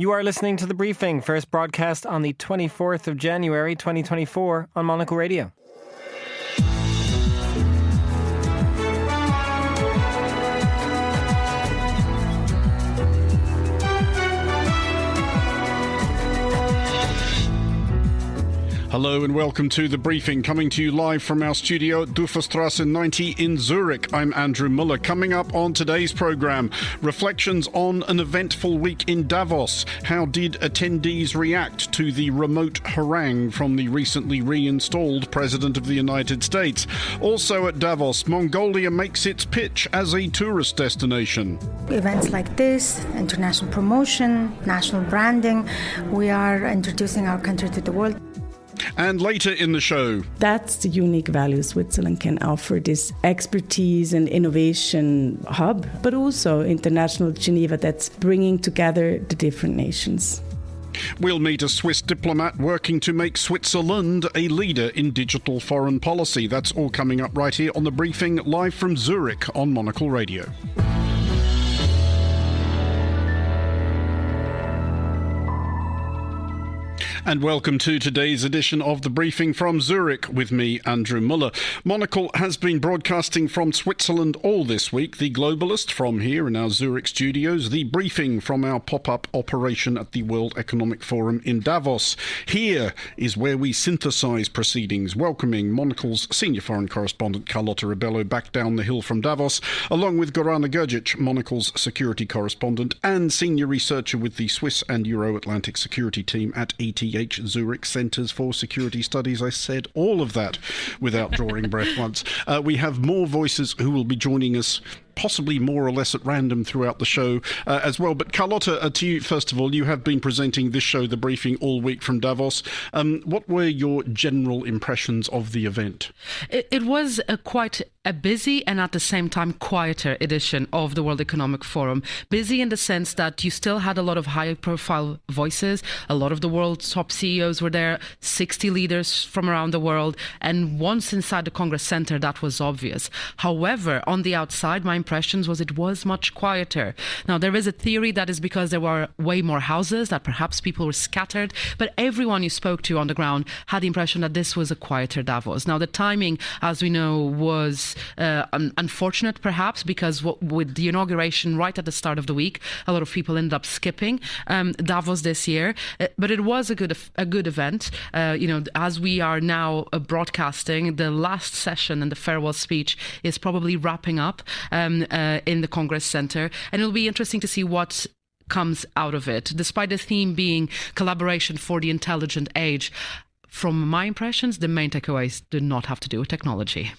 You are listening to The Briefing, first broadcast on the 24th of January 2024 on Monocle Radio. Hello and welcome to The Briefing, coming to you live from our studio at Dufourstrasse 90 in Zurich. I'm Andrew Muller. Coming up on today's programme, reflections on an eventful week in Davos. How did attendees react to the remote harangue from the recently reinstalled President of the United States? Also at Davos, Mongolia makes its pitch as a tourist destination. Events like this, international promotion, national branding, we are introducing our country to the world. And later in the show, that's the unique value Switzerland can offer, this expertise and innovation hub, but also international Geneva that's bringing together the different nations. We'll meet a Swiss diplomat working to make Switzerland a leader in digital foreign policy. That's all coming up right here on The Briefing, live from Zurich on Monocle Radio. And welcome to today's edition of The Briefing from Zurich with me, Andrew Muller. Monocle has been broadcasting from Switzerland all this week. The Globalist from here in our Zurich studios. The Briefing from our pop-up operation at the World Economic Forum in Davos. Here is where we synthesise proceedings, welcoming Monocle's senior foreign correspondent Carlotta Rebello back down the hill from Davos, along with Gorana Grgic, Monocle's security correspondent and senior researcher with the Swiss and Euro-Atlantic security team at ETH Zurich Centres for Security Studies. I said all of that without drawing breath once. We have more voices who will be joining us possibly more or less at random throughout the show as well. But Carlotta, to you, first of all, you have been presenting this show, The Briefing, all week from Davos. What were your general impressions of the event? It was quite a busy and at the same time quieter edition of the World Economic Forum. Busy in the sense that you still had a lot of high-profile voices. A lot of the world's top CEOs were there, 60 leaders from around the world. And once inside the Congress Center, that was obvious. However, on the outside, my impressions was it was much quieter. Now, there is a theory that is because there were way more houses, that perhaps people were scattered, but everyone you spoke to on the ground had the impression that this was a quieter Davos. Now, the timing, as we know, was unfortunate perhaps, because with the inauguration right at the start of the week, a lot of people ended up skipping Davos this year, but it was a good event. As we are now broadcasting, the last session and the farewell speech is probably wrapping up in the Congress Center, and it'll be interesting to see what comes out of it. Despite the theme being collaboration for the intelligent age, from my impressions, the main takeaways did not have to do with technology.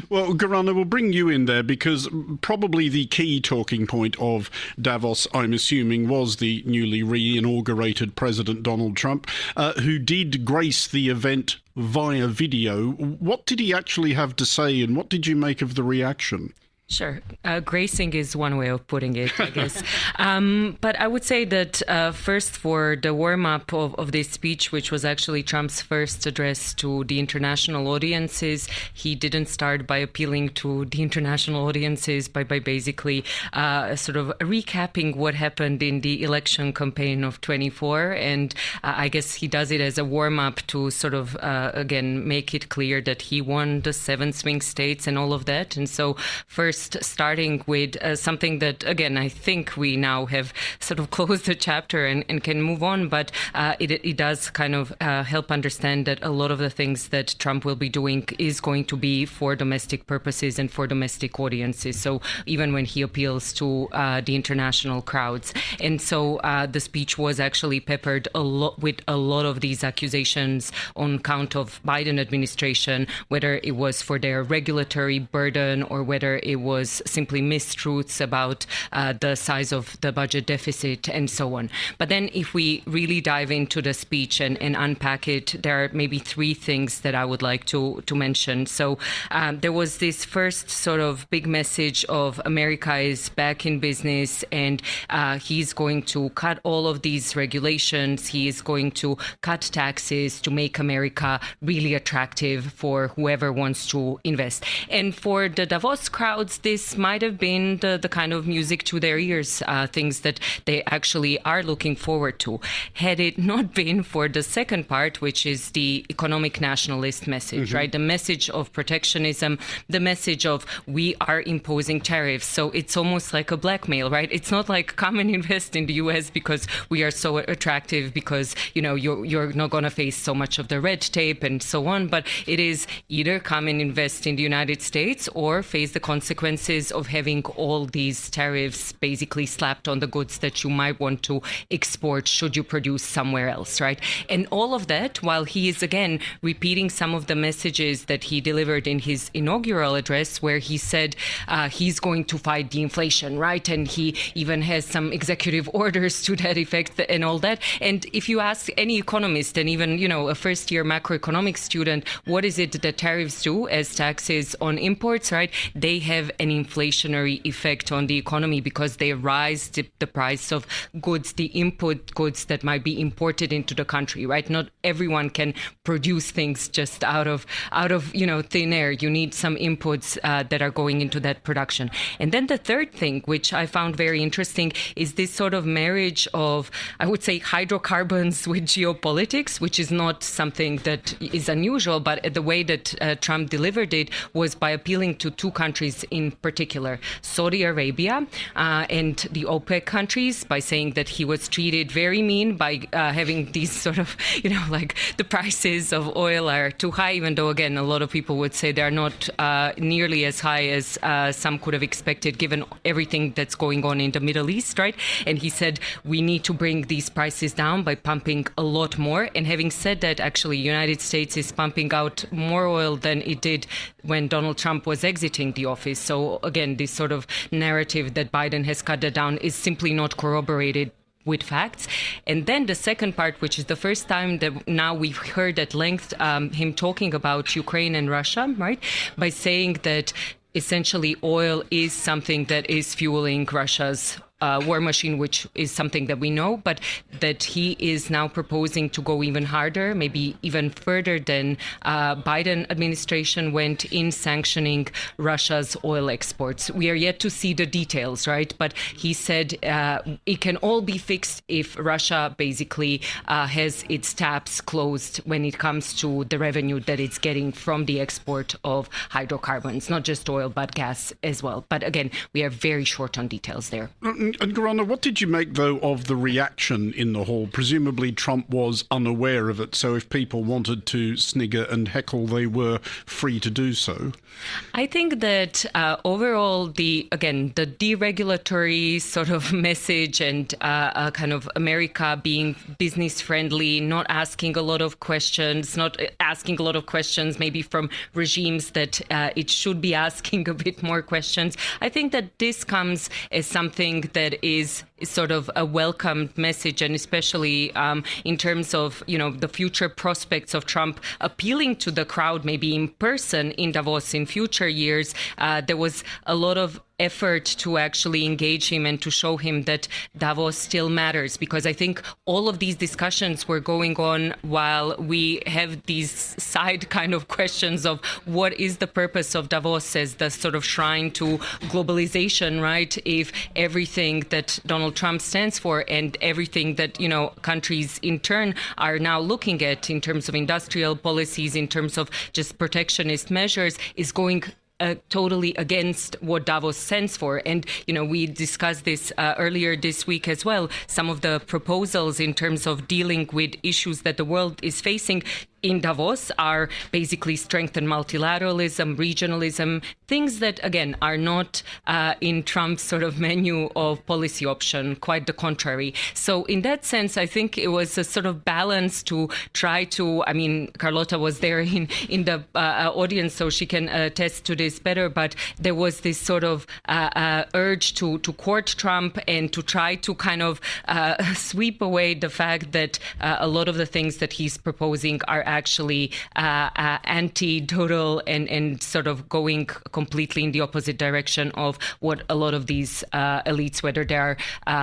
Well, Gorana, we'll bring you in there because probably the key talking point of Davos, I'm assuming, was the newly re-inaugurated President Donald Trump, who did grace the event via video. What did he actually have to say, and what did you make of the reaction? Sure. Gracing is one way of putting it, I guess. But I would say that first, for the warm-up of this speech, which was actually Trump's first address to the international audiences, he didn't start by appealing to the international audiences by basically sort of recapping what happened in the election campaign of 24. And I guess he does it as a warm-up to sort of, again, make it clear that he won the 7 swing states and all of that. And so first, starting with something that, again, I think we now have sort of closed the chapter and can move on, but it does kind of help understand that a lot of the things that Trump will be doing is going to be for domestic purposes and for domestic audiences. So even when he appeals to the international crowds. And so the speech was actually peppered with a lot of these accusations on count of Biden administration, whether it was for their regulatory burden or whether it was simply mistruths about the size of the budget deficit and so on. But then if we really dive into the speech and unpack it, there are maybe 3 things that I would like to mention. So there was this first sort of big message of America is back in business, and he's going to cut all of these regulations. He is going to cut taxes to make America really attractive for whoever wants to invest. And for the Davos crowds, perhaps this might have been the kind of music to their ears, things that they actually are looking forward to. Had it not been for the second part, which is the economic nationalist message, right? The message of protectionism, the message of we are imposing tariffs. So it's almost like a blackmail, right? It's not like come and invest in the US because we are so attractive, because, you know, you're not going to face so much of the red tape and so on. But it is either come and invest in the United States or face the consequences of having all these tariffs basically slapped on the goods that you might want to export should you produce somewhere else, right? And all of that while he is again repeating some of the messages that he delivered in his inaugural address, where he said he's going to fight the inflation, right? And he even has some executive orders to that effect and all that. And if you ask any economist, and even, you know, a first-year macroeconomics student, what is it that tariffs do as taxes on imports, right? They have an inflationary effect on the economy because they rise the price of goods, the input goods that might be imported into the country, right? Not everyone can produce things just out of you know, thin air. You need some inputs that are going into that production. And then the third thing, which I found very interesting, is this sort of marriage of, I would say, hydrocarbons with geopolitics, which is not something that is unusual, but the way that Trump delivered it was by appealing to two countries in particular, Saudi Arabia and the OPEC countries, by saying that he was treated very mean by having these sort of, you know, like the prices of oil are too high, even though, again, a lot of people would say they're not nearly as high as some could have expected given everything that's going on in the Middle East, right? And he said, we need to bring these prices down by pumping a lot more. And having said that, actually, United States is pumping out more oil than it did when Donald Trump was exiting the office. So again, this sort of narrative that Biden has cut that down is simply not corroborated with facts. And then the second part, which is the first time that now we've heard at length him talking about Ukraine and Russia, right? By saying that essentially oil is something that is fueling Russia's war machine, which is something that we know, but that he is now proposing to go even harder, maybe even further than Biden administration went in sanctioning Russia's oil exports. We are yet to see the details, right? But he said it can all be fixed if Russia basically has its taps closed when it comes to the revenue that it's getting from the export of hydrocarbons, not just oil, but gas as well. But again, we are very short on details there. And Gorana, what did you make, though, of the reaction in the hall? Presumably Trump was unaware of it, so if people wanted to snigger and heckle, they were free to do so. I think that overall, the deregulatory sort of message and kind of America being business friendly, not asking a lot of questions, maybe from regimes that it should be asking a bit more questions. I think that this comes as something that is sort of a welcomed message, and especially in terms of, you know, the future prospects of Trump appealing to the crowd, maybe in person in Davos in future years. There was a lot of effort to actually engage him and to show him that Davos still matters, because I think all of these discussions were going on while we have these side kind of questions of what is the purpose of Davos as the sort of shrine to globalization, right? If everything that Donald Trump stands for and everything that, you know, countries in turn are now looking at in terms of industrial policies, in terms of just protectionist measures, is going totally against what Davos stands for. And, you know, we discussed this earlier this week as well. Some of the proposals in terms of dealing with issues that the world is facing in Davos are basically strengthen multilateralism, regionalism, things that, again, are not in Trump's sort of menu of policy option, quite the contrary. So in that sense, I think it was a sort of balance to try to, I mean, Carlotta was there in the audience, so she can attest to this better, but there was this sort of urge to court Trump and to try to kind of sweep away the fact that a lot of the things that he's proposing are actually anti-total and sort of going completely in the opposite direction of what a lot of these elites, whether they are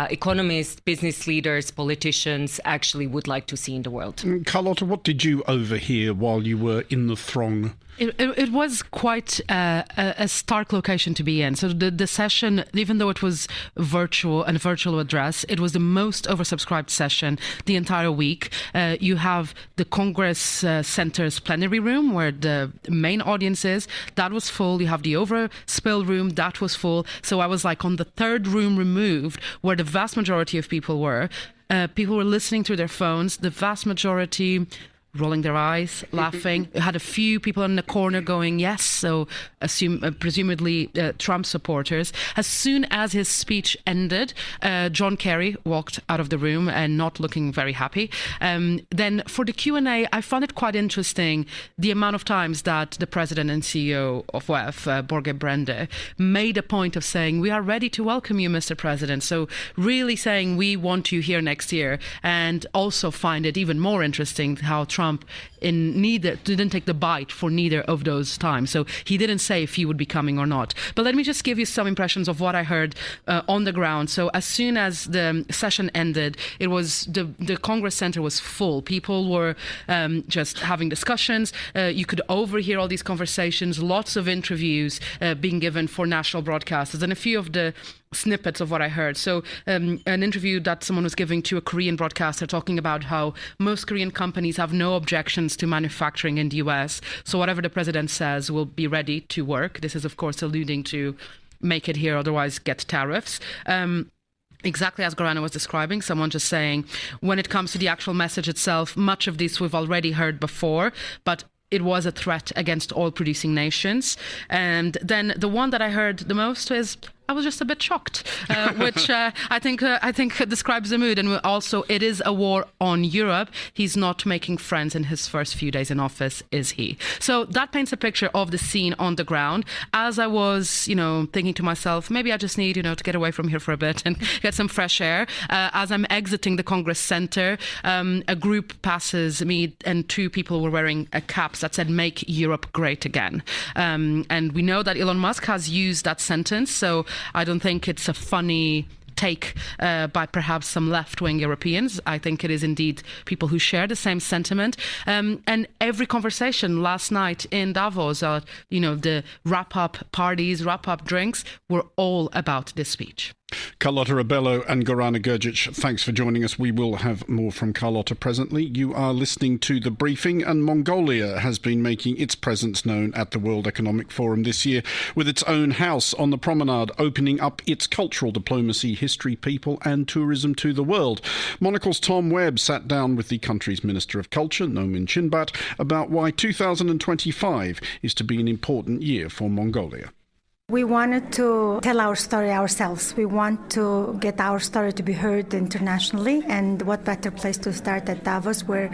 economists, business leaders, politicians, actually would like to see in the world. Carlotta, what did you overhear while you were in the throng? It was quite a stark location to be in. So the session, even though it was virtual address, it was the most oversubscribed session the entire week. You have the Congress Center's plenary room where the main audience is. That was full. You have the overspill room. That was full. So I was like on the third room removed where the vast majority of people were. People were listening through their phones. The vast majority rolling their eyes, laughing. Had a few people in the corner going, yes, so presumably Trump supporters. As soon as his speech ended, John Kerry walked out of the room and not looking very happy. Then for the Q&A, I found it quite interesting the amount of times that the president and CEO of WEF, Borge Brende, made a point of saying, we are ready to welcome you, Mr. President. So really saying, we want you here next year. And also find it even more interesting how Trump didn't take the bite for neither of those times. So he didn't say if he would be coming or not. But let me just give you some impressions of what I heard on the ground. So as soon as the session ended, it was the Congress Center was full. People were just having discussions. You could overhear all these conversations, lots of interviews being given for national broadcasters, and a few of the snippets of what I heard. So an interview that someone was giving to a Korean broadcaster talking about how most Korean companies have no objections to manufacturing in the US. So whatever the president says will be ready to work. This is, of course, alluding to make it here, otherwise get tariffs. Exactly as Gorana was describing, someone just saying, when it comes to the actual message itself, much of this we've already heard before, but it was a threat against oil-producing nations. And then the one that I heard the most is, I was just a bit shocked, which I think describes the mood. And also, it is a war on Europe. He's not making friends in his first few days in office, is he? So that paints a picture of the scene on the ground. As I was, thinking to myself, maybe I just need, to get away from here for a bit and get some fresh air. As I'm exiting the Congress Center, a group passes me and two people were wearing caps that said, "Make Europe Great Again." And we know that Elon Musk has used that sentence. So I don't think it's a funny take by perhaps some left-wing Europeans. I think it is indeed people who share the same sentiment. And every conversation last night in Davos, the wrap-up parties, wrap-up drinks, were all about this speech. Carlotta Rebello and Gorana Grgic, thanks for joining us. We will have more from Carlotta presently. You are listening to The Briefing, and Mongolia has been making its presence known at the World Economic Forum this year with its own house on the promenade, opening up its cultural diplomacy, history, people and tourism to the world. Monocle's Tom Webb sat down with the country's Minister of Culture, Nomin Chinbat, about why 2025 is to be an important year for Mongolia. We wanted to tell our story ourselves. We want to get our story to be heard internationally, and what better place to start at Davos, where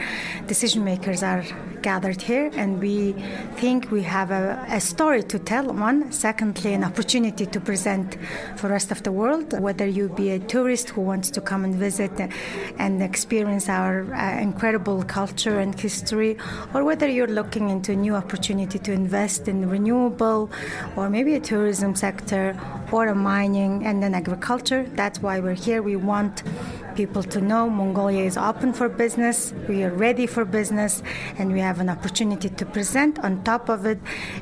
decision makers are gathered here, and we think we have a story to tell, one. Secondly, an opportunity to present for the rest of the world, whether you be a tourist who wants to come and visit and experience our incredible culture and history, or whether you're looking into a new opportunity to invest in renewable, or maybe a tourism sector, or a mining and then agriculture. That's why we're here. We want people to know Mongolia is open for business, we are ready for business, and we have an opportunity to present. On top of it,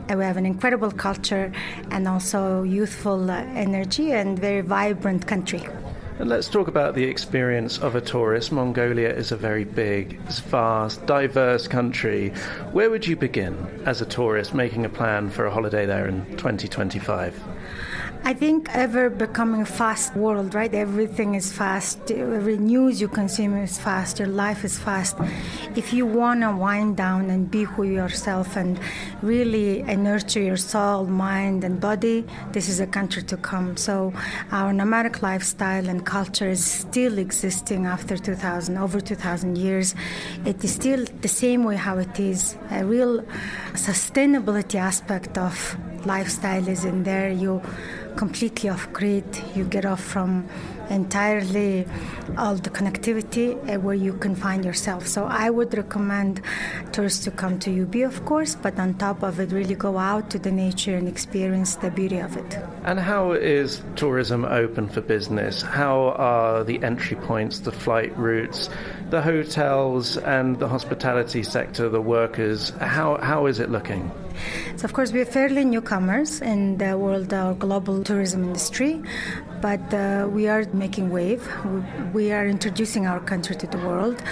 we have an incredible culture and also youthful energy and very vibrant country. Let's talk about the experience of a tourist. Mongolia is a very big, vast, diverse country. Where would you begin as a tourist making a plan for a holiday there in 2025? I think ever becoming a fast world, right? Everything is fast. Every news you consume is fast. Your life is fast. If you want to wind down and be who yourself and really nurture your soul, mind, and body, this is a country to come. So our nomadic lifestyle and culture is still existing after over 2,000 years. It is still the same way how it is. A real sustainability aspect of lifestyle is in there. You completely off grid. You get off from entirely all the connectivity where you can find yourself. So I would recommend tourists to come to UB, of course, but on top of it, really go out to the nature and experience the beauty of it. And how is tourism open for business? How are the entry points, the flight routes, the hotels and the hospitality sector, the workers? How is it looking? So, of course, we're fairly newcomers in the world of global tourism industry, but we are making wave. We are introducing our country to the world.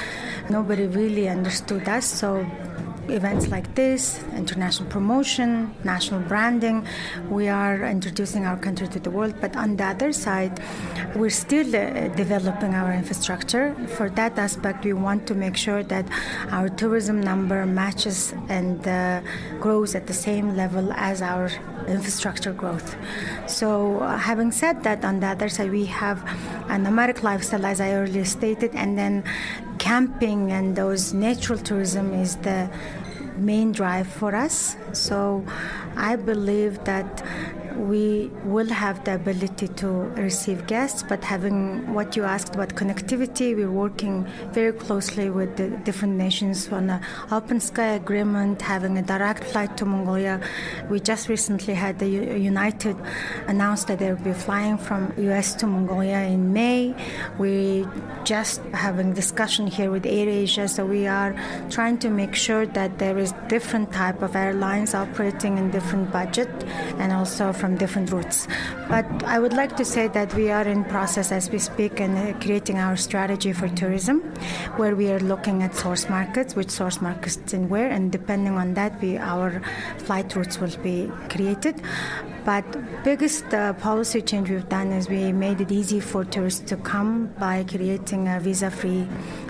Nobody really understood us, so events like this, international promotion, national branding, we are introducing our country to the world. But on the other side, we're still developing our infrastructure. For that aspect, we want to make sure that our tourism number matches and grows at the same level as our infrastructure growth. So having said that, on the other side, we have a nomadic lifestyle, as I earlier stated, and then camping and those natural tourism is the main drive for us. So I believe that we will have the ability to receive guests, but having what you asked about connectivity, we're working very closely with the different nations on an open sky agreement, having a direct flight to Mongolia. We just recently had the United announced that they'll be flying from US to Mongolia in May. We just having discussion here with AirAsia, so we are trying to make sure that there is different type of airlines operating in different budget and also from different routes. But I would like to say that we are in process as we speak and creating our strategy for tourism, where we are looking at source markets, which source markets and where, and depending on that, our flight routes will be created. But biggest policy change we've done is we made it easy for tourists to come by creating a visa-free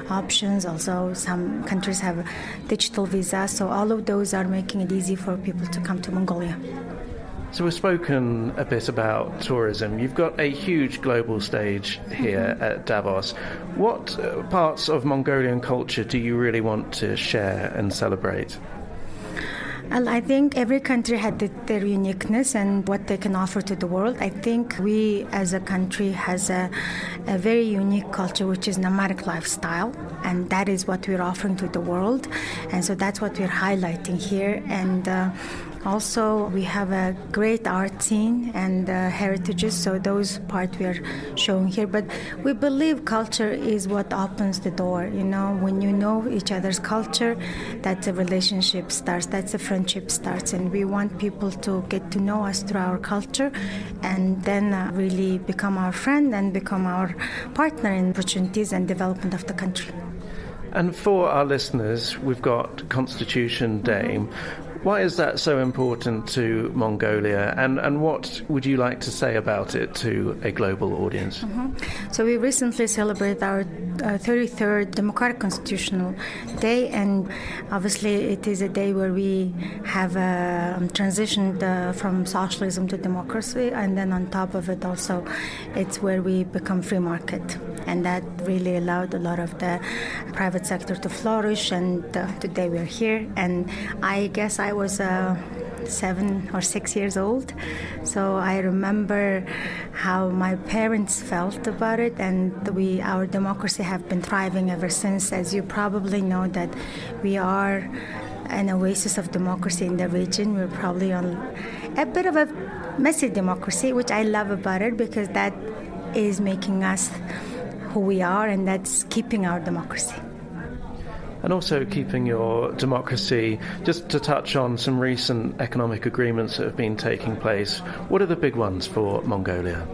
options. Also, some countries have digital visa, so all of those are making it easy for people to come to Mongolia. So we've spoken a bit about tourism. You've got a huge global stage here at Davos. What parts of Mongolian culture do you really want to share and celebrate? Well, I think every country had their uniqueness and what they can offer to the world. I think we as a country has a very unique culture, which is nomadic lifestyle, and that is what we're offering to the world. And so that's what we're highlighting here. And also, we have a great art scene and heritages, so those parts we are showing here. But we believe culture is what opens the door. You know, when you know each other's culture, that's a relationship starts, that's a friendship starts, and we want people to get to know us through our culture and then really become our friend and become our partner in opportunities and development of the country. And for our listeners, we've got Constitution Day. Why is that so important to Mongolia, and what would you like to say about it to a global audience? So we recently celebrated our 33rd Democratic Constitutional Day, and obviously it is a day where we have transitioned from socialism to democracy, and then on top of it also it's where we become free market, and that really allowed a lot of the private sector to flourish, and today we're here. And I guess I was 7 or 6 years old, so I remember how my parents felt about it, and our democracy have been thriving ever since. As you probably know, that we are an oasis of democracy in the region. We're probably on a bit of a messy democracy, which I love about it, because that is making us who we are, and that's keeping our democracy. And also keeping your democracy. Just to touch on some recent economic agreements that have been taking place, what are the big ones for Mongolia?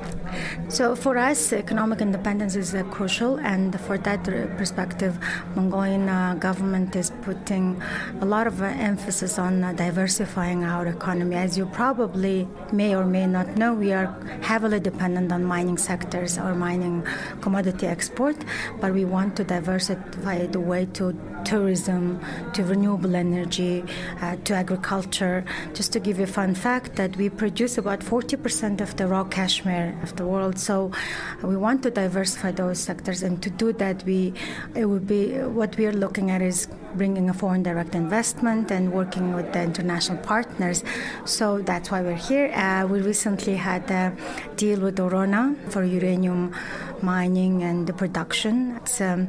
So for us, economic independence is crucial, and for that perspective, Mongolian government is putting a lot of emphasis on diversifying our economy. As you probably may or may not know, we are heavily dependent on mining sectors or mining commodity export, but we want to diversify the way to tourism, to renewable energy, to agriculture. Just to give you a fun fact, that we produce about 40% of the raw cashmere of the the world. So we want to diversify those sectors, and to do that, what we are looking at is bringing a foreign direct investment and working with the international partners. So that's why we're here. We recently had a deal with Orona for uranium mining and the production. It's a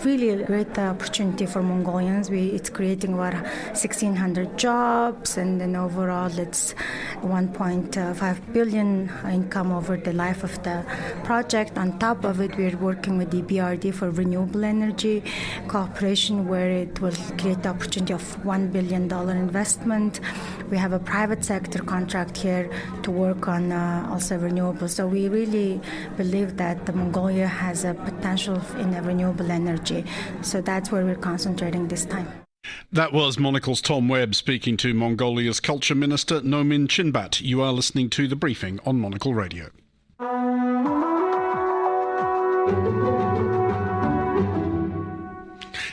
really great opportunity for Mongolians. It's creating about 1,600 jobs, and then overall it's 1.5 billion income over the life of the project. On top of it, we're working with the BRD for renewable energy cooperation, where it will create the opportunity of $1 billion investment. We have a private sector contract here to work on also renewables. So we really believe that Mongolia has a potential in renewable energy. So that's where we're concentrating this time. That was Monocle's Tom Webb speaking to Mongolia's Culture Minister Nomin Chinbat. You are listening to The Briefing on Monocle Radio.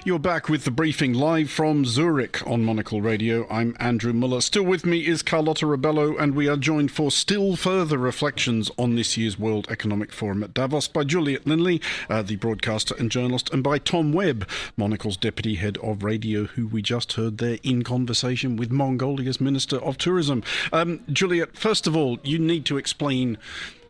You're back with The Briefing live from Zurich on Monocle Radio. I'm Andrew Muller. Still with me is Carlotta Rebello, and we are joined for still further reflections on this year's World Economic Forum at Davos by Juliet Linley, the broadcaster and journalist, and by Tom Webb, Monocle's deputy head of radio, who we just heard there in conversation with Mongolia's Minister of Tourism. Juliet, first of all, you need to explain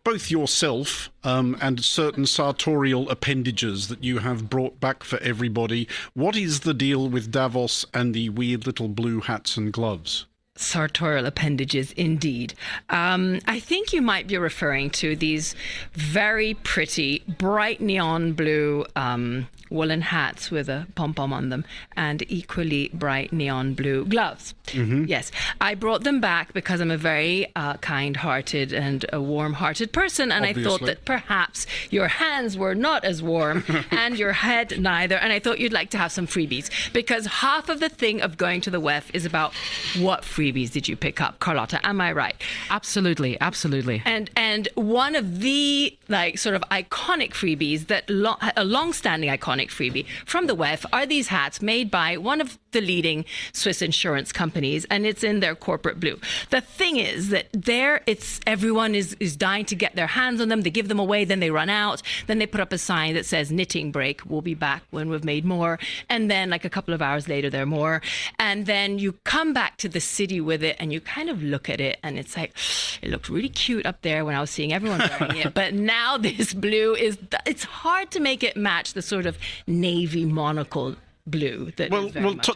both yourself and certain sartorial appendages that you have brought back for everybody. What is the deal with Davos and the weird little blue hats and gloves? Sartorial appendages, indeed. I think you might be referring to these very pretty, bright neon blue woolen hats with a pom-pom on them and equally bright neon blue gloves. Mm-hmm. Yes, I brought them back because I'm a very kind-hearted and a warm-hearted person, and obviously. I thought that perhaps your hands were not as warm and your head neither, and I thought you'd like to have some freebies, because half of the thing of going to the WEF is about what freebies did you pick up, Carlotta? Am I right? Absolutely, absolutely. And one of the sort of iconic freebies, a long-standing iconic freebie from the WEF, are these hats made by one of the leading Swiss insurance companies, and it's in their corporate blue. The thing is that everyone is dying to get their hands on them. They give them away, then they run out. Then they put up a sign that says knitting break. We'll be back when we've made more. And then a couple of hours later, there are more. And then you come back to the city with it, and you kind of look at it, and it's like, it looked really cute up there when I was seeing everyone wearing it. But now this blue it's hard to make it match the sort of navy monocle blue.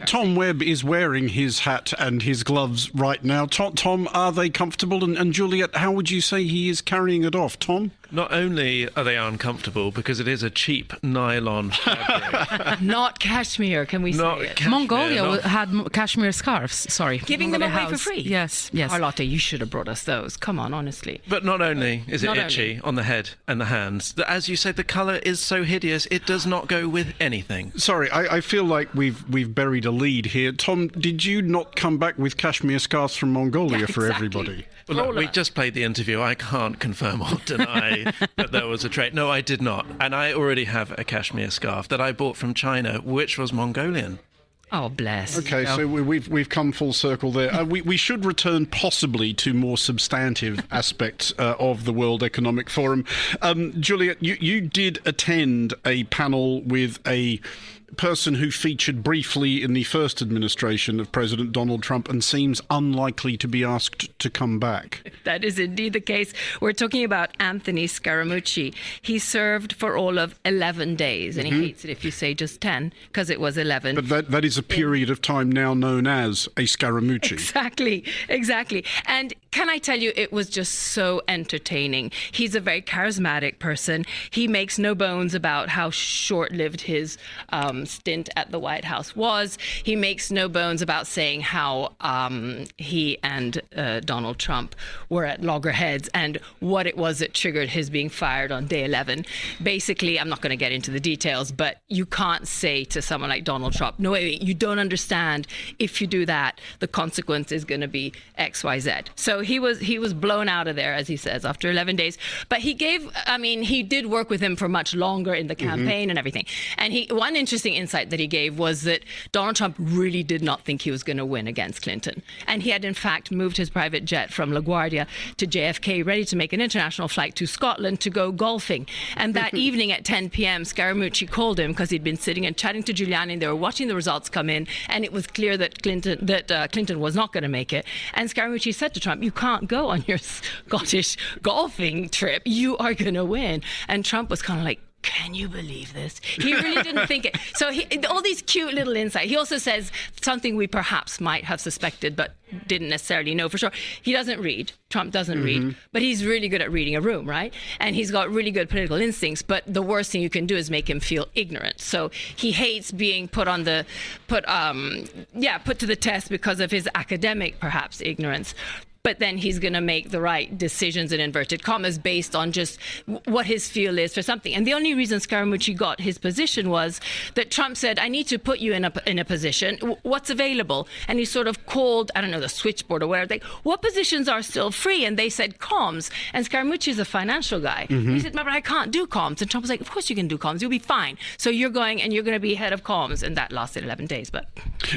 Tom Webb is wearing his hat and his gloves right now. Tom, are they comfortable? And Juliet, how would you say he is carrying it off, Tom? Not only are they uncomfortable because it is a cheap nylon fabric. Not cashmere, can we say it? Mongolia had cashmere scarves, sorry. Giving them away for free? Yes. Carlotta, you should have brought us those. Come on, honestly. But not only is it itchy on the head and the hands, as you said, the colour is so hideous, it does not go with anything. Sorry, I feel like we've buried a lead here. Tom, did you not come back with cashmere scarves from Mongolia for everybody? Well, look, we just played the interview. I can't confirm or deny that there was a trade. No, I did not. And I already have a cashmere scarf that I bought from China, which was Mongolian. Oh, bless. Okay, so we've come full circle there. We should return possibly to more substantive aspects of the World Economic Forum. Juliet, you did attend a panel with a person who featured briefly in the first administration of President Donald Trump and seems unlikely to be asked to come back. That is indeed the case. We're talking about Anthony Scaramucci. He served for all of 11 days, and he hates it if you say just 10, because it was 11. But that is a period of time now known as a Scaramucci. Exactly. And can I tell you, it was just so entertaining. He's a very charismatic person. He makes no bones about how short-lived his stint at the White House was. He makes no bones about saying how he and Donald Trump were at loggerheads and what it was that triggered his being fired on day 11. Basically, I'm not going to get into the details, but you can't say to someone like Donald Trump, no, wait, you don't understand. If you do that, the consequence is going to be X, Y, Z. So he was blown out of there, as he says, after 11 days. But he did work with him for much longer in the campaign and everything. And one interesting interesting insight that he gave was that Donald Trump really did not think he was going to win against Clinton. And he had, in fact, moved his private jet from LaGuardia to JFK, ready to make an international flight to Scotland to go golfing. And that evening at 10 p.m., Scaramucci called him because he'd been sitting and chatting to Giuliani, and they were watching the results come in, and it was clear that Clinton was not going to make it. And Scaramucci said to Trump, "You can't go on your Scottish golfing trip. You are going to win." And Trump was kind of like, "Can you believe this?" He really didn't think it. So all these cute little insights. He also says something we perhaps might have suspected but didn't necessarily know for sure. He doesn't read. Trump doesn't read, but he's really good at reading a room, right? And he's got really good political instincts, but the worst thing you can do is make him feel ignorant. So he hates being put to the test because of his academic, perhaps, ignorance. But then he's going to make the right decisions, in inverted commas, based on just what his feel is for something. And the only reason Scaramucci got his position was that Trump said, "I need to put you in a position. What's available?" And he sort of called, I don't know, the switchboard or whatever. Like, "What positions are still free?" And they said comms. And Scaramucci is a financial guy. He said, "But I can't do comms." And Trump was like, "Of course you can do comms. You'll be fine. So you're going and you're going to be head of comms." And that lasted 11 days, but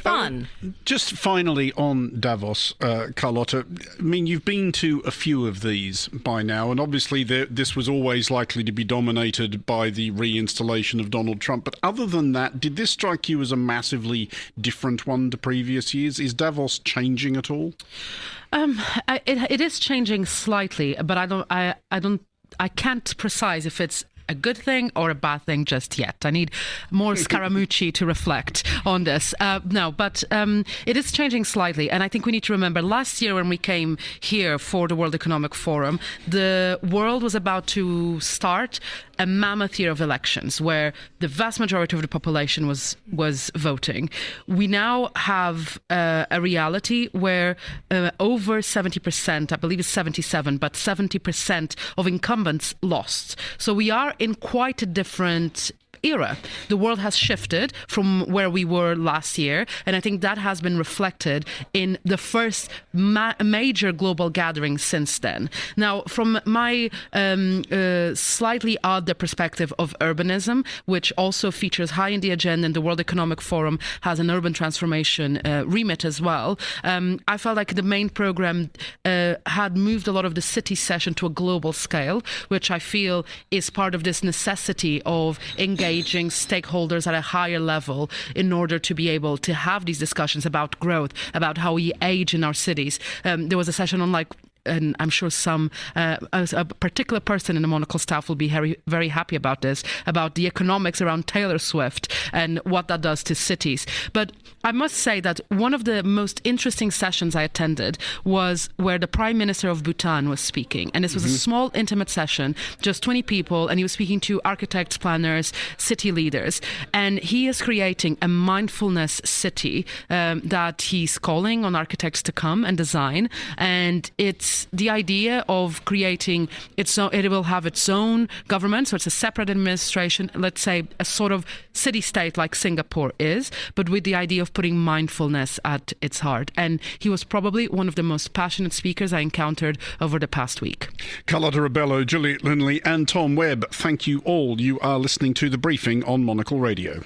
fun. Just finally on Davos, Carlotta, I mean, you've been to a few of these by now, and obviously this was always likely to be dominated by the reinstallation of Donald Trump. But other than that, did this strike you as a massively different one to previous years? Is Davos changing at all? It is changing slightly, but I can't precise if it's a good thing or a bad thing just yet. I need more Scaramucci to reflect on this. But it is changing slightly. And I think we need to remember last year when we came here for the World Economic Forum, the world was about to start a mammoth year of elections where the vast majority of the population was voting. We now have a reality where over 70%, I believe it's 77, but 70% of incumbents lost. So we are in quite a different era. The world has shifted from where we were last year, and I think that has been reflected in the first major global gathering since then. Now, from my slightly odd perspective of urbanism, which also features high in the agenda, and the World Economic Forum has an urban transformation remit as well, I felt like the main program had moved a lot of the city session to a global scale, which I feel is part of this necessity of engaging stakeholders at a higher level in order to be able to have these discussions about growth, about how we age in our cities. There was a session on and I'm sure a particular person in the Monocle staff will be very, very happy about this, about the economics around Taylor Swift and what that does to cities. But I must say that one of the most interesting sessions I attended was where the Prime Minister of Bhutan was speaking. And this was a small, intimate session, just 20 people, and he was speaking to architects, planners, city leaders. And he is creating a mindfulness city that he's calling on architects to come and design. And it's the idea of creating its own, it will have its own government, so it's a separate administration, let's say a sort of city-state like Singapore is, but with the idea of putting mindfulness at its heart. And he was probably one of the most passionate speakers I encountered over the past week. Carlotta Rebello, Juliet Linley and Tom Webb, thank you all. You are listening to The Briefing on Monocle Radio.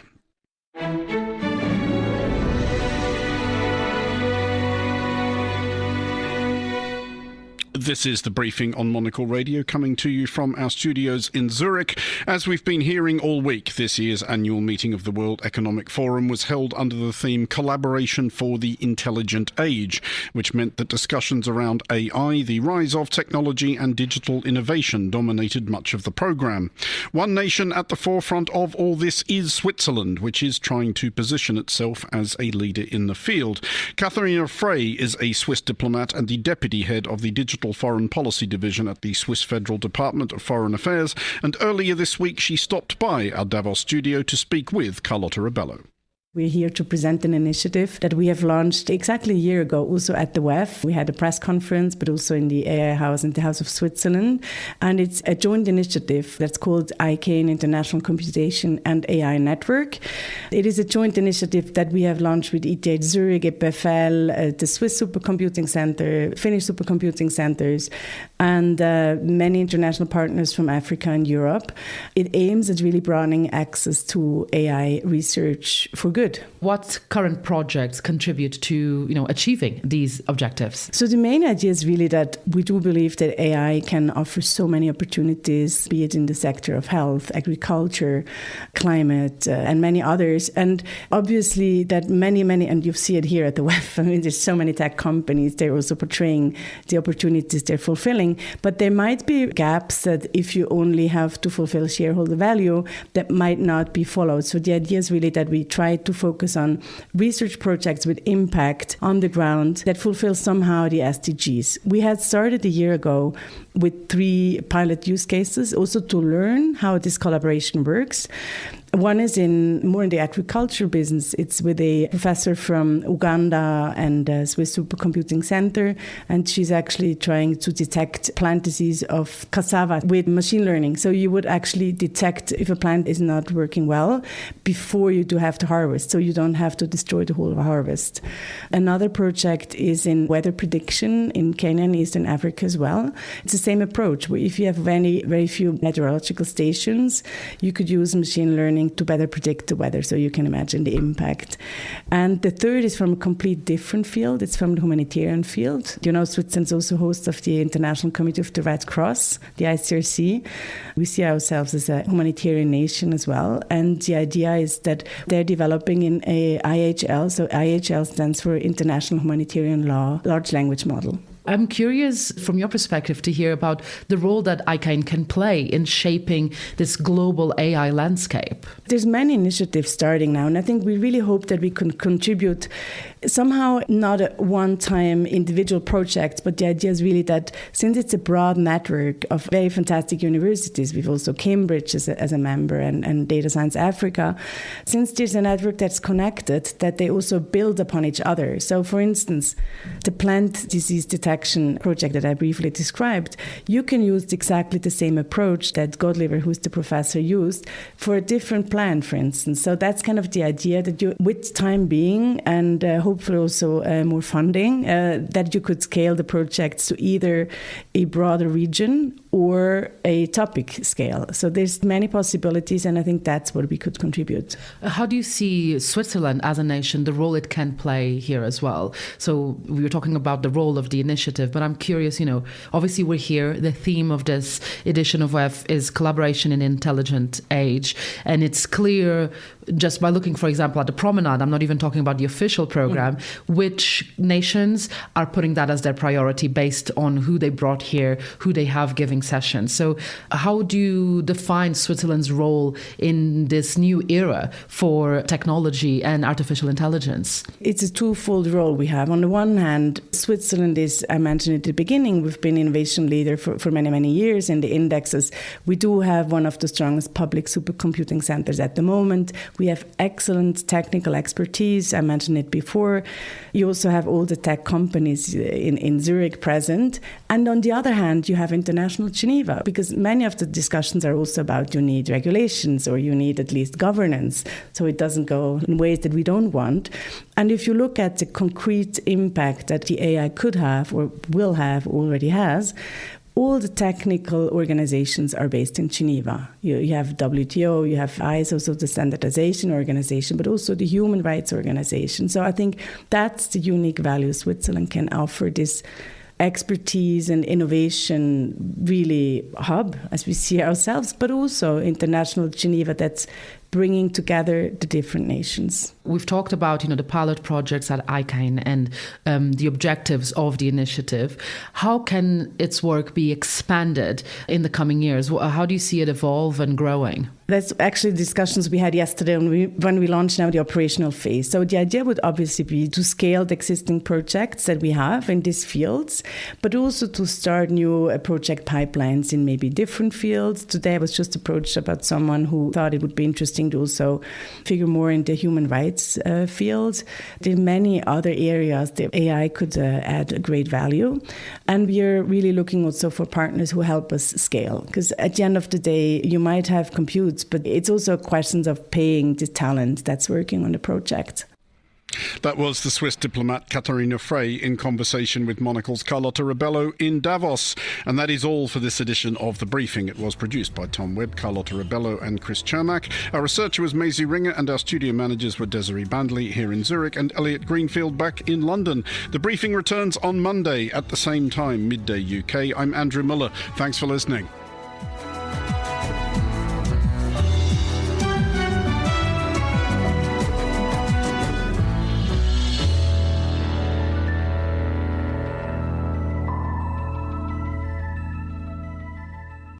This is The Briefing on Monocle Radio, coming to you from our studios in Zurich. As we've been hearing all week, this year's annual meeting of the World Economic Forum was held under the theme Collaboration for the Intelligent Age, which meant that discussions around AI, the rise of technology and digital innovation dominated much of the programme. One nation at the forefront of all this is Switzerland, which is trying to position itself as a leader in the field. Katharina Frey is a Swiss diplomat and the deputy head of the Digital Foreign Policy Division at the Swiss Federal Department of Foreign Affairs, and earlier this week she stopped by our Davos studio to speak with Carlotta Rebello. We're here to present an initiative that we have launched exactly a year ago, also at the WEF. We had a press conference, but also in the AI House and the House of Switzerland. And it's a joint initiative that's called ICANN, International Computation and AI Network. It is a joint initiative that we have launched with ETH Zürich, EPFL, the Swiss Supercomputing Center, Finnish Supercomputing Centers, and many international partners from Africa and Europe. It aims at really broadening access to AI research for good. What current projects contribute to, achieving these objectives? So the main idea is really that we do believe that AI can offer so many opportunities, be it in the sector of health, agriculture, climate, and many others. And obviously that many, and you see it here at the WEF, there's so many tech companies, they're also portraying the opportunities they're fulfilling. But there might be gaps that if you only have to fulfill shareholder value, that might not be followed. So the idea is really that we try to focus on research projects with impact on the ground that fulfill somehow the SDGs. We had started a year ago with 3 pilot use cases, also to learn how this collaboration works. One is more in the agriculture business. It's with a professor from Uganda and Swiss Supercomputing Center, and she's actually trying to detect plant disease of cassava with machine learning. So you would actually detect if a plant is not working well before you do have to harvest, so you don't have to destroy the whole harvest. Another project is in weather prediction in Kenya and Eastern Africa as well. It's the same approach, where if you have very few meteorological stations, you could use machine learning to better predict the weather, so you can imagine the impact. And the third is from a complete different field. It's from the humanitarian field. Switzerland's also host of the International Committee of the Red Cross, the ICRC. We see ourselves as a humanitarian nation as well. And the idea is that they're developing in a IHL, so IHL stands for International Humanitarian Law, Large Language Model. I'm curious from your perspective to hear about the role that ICANN can play in shaping this global AI landscape. There's many initiatives starting now, and I think we really hope that we can contribute somehow, not a one-time individual project, but the idea is really that since it's a broad network of very fantastic universities, we've also Cambridge as a member and Data Science Africa, since there's a network that's connected, that they also build upon each other. So for instance, the plant disease detection project that I briefly described, you can use exactly the same approach that Godliver, who's the professor, used for a different plant, for instance. So that's kind of the idea that you, with time being and hopefully also more funding, that you could scale the projects to either a broader region or a topic scale. So there's many possibilities, and I think that's what we could contribute. How do you see Switzerland as a nation, the role it can play here as well? So we were talking about the role of the initiative, but I'm curious, obviously we're here. The theme of this edition of WEF is collaboration in intelligent age. And it's clear just by looking, for example, at the promenade, I'm not even talking about the official program, which nations are putting that as their priority based on who they brought here, who they have giving sessions. So how do you define Switzerland's role in this new era for technology and artificial intelligence? It's a twofold role we have. On the one hand, Switzerland is, I mentioned at the beginning, we've been innovation leader for many, many years in the indexes. We do have one of the strongest public supercomputing centers at the moment. We have excellent technical expertise. I mentioned it before. You also have all the tech companies in Zürich present. And on the other hand, you have international Geneva, because many of the discussions are also about you need regulations or you need at least governance, so it doesn't go in ways that we don't want. And if you look at the concrete impact that the AI could have or will have, already has, all the technical organizations are based in Geneva. You have WTO, you have ISO, so the standardization organization, but also the human rights organization. So I think that's the unique value Switzerland can offer, this expertise and innovation really hub, as we see ourselves, but also international Geneva that's bringing together the different nations. We've talked about, the pilot projects at ICANN and the objectives of the initiative. How can its work be expanded in the coming years? How do you see it evolve and growing? That's actually discussions we had yesterday when we launched now the operational phase. So the idea would obviously be to scale the existing projects that we have in these fields, but also to start new project pipelines in maybe different fields. Today I was just approached about someone who thought it would be interesting to also figure more in the human rights field. There are many other areas that AI could add a great value. And we are really looking also for partners who help us scale. Because at the end of the day, you might have compute, but it's also a question of paying the talent that's working on the project. That was the Swiss diplomat Katharina Frey in conversation with Monocle's Carlotta Rebello in Davos. And that is all for this edition of The Briefing. It was produced by Tom Webb, Carlotta Rebello and Chris Chermak. Our researcher was Maisie Ringer and our studio managers were Desiree Bandley here in Zurich and Elliot Greenfield back in London. The Briefing returns on Monday at the same time, midday UK. I'm Andrew Muller. Thanks for listening.